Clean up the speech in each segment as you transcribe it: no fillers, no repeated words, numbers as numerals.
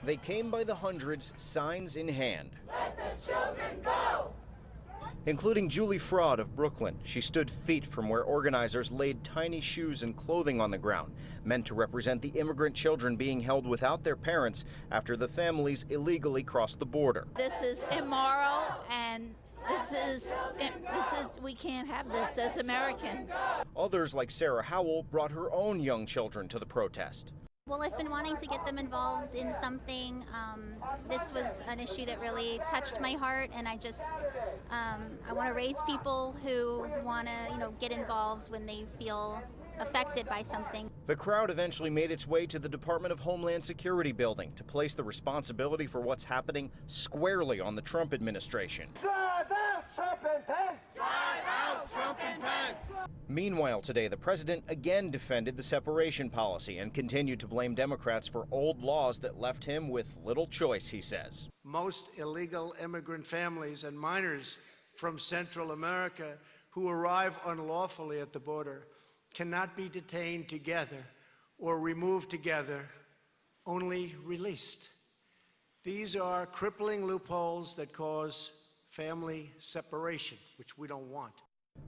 They came by the hundreds, signs in hand. Let the children go! Including Julie Fraud of Brooklyn. She stood feet from where organizers laid tiny shoes and clothing on the ground, meant to represent the immigrant children being held without their parents after the families illegally crossed the border. This is immoral, and we can't have this as Americans. Others, like Sarah Howell, brought her own young children to the protest. Well, I've been wanting to get them involved in something. This was an issue that really touched my heart, and I want to raise people who want to, get involved when they feel affected by something. The crowd eventually made its way to the Department of Homeland Security building to place the responsibility for what's happening squarely on the Trump administration. Drive out Trump and Pence! Drive out Trump and Pence! Meanwhile, today, the president again defended the separation policy and continued to blame Democrats for old laws that left him with little choice, he says. Most illegal immigrant families and minors from Central America who arrive unlawfully at the border cannot be detained together or removed together, only released. These are crippling loopholes that cause family separation, which we don't want.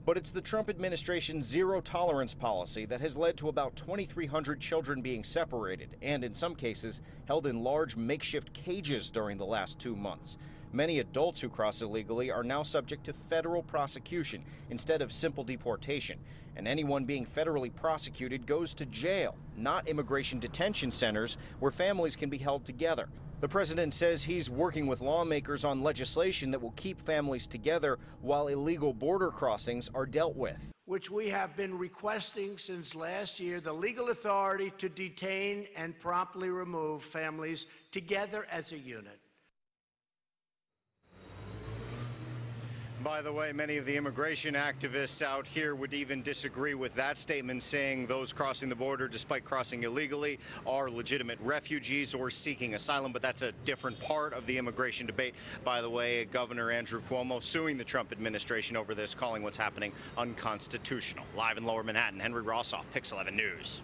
But it's the Trump administration's zero-tolerance policy that has led to about 2,300 children being separated and, in some cases, held in large makeshift cages during the last 2 months. Many adults who cross illegally are now subject to federal prosecution instead of simple deportation. And anyone being federally prosecuted goes to jail, not immigration detention centers where families can be held together. The president says he's working with lawmakers on legislation that will keep families together while illegal border crossings are dealt with. Which we have been requesting since last year, the legal authority to detain and promptly remove families together as a unit. By the way, many of the immigration activists out here would even disagree with that statement, saying those crossing the border, despite crossing illegally, are legitimate refugees or seeking asylum. But that's a different part of the immigration debate. By the way, Governor Andrew Cuomo suing the Trump administration over this, calling what's happening unconstitutional. Live in Lower Manhattan, Henry Rossoff, Pix 11 News.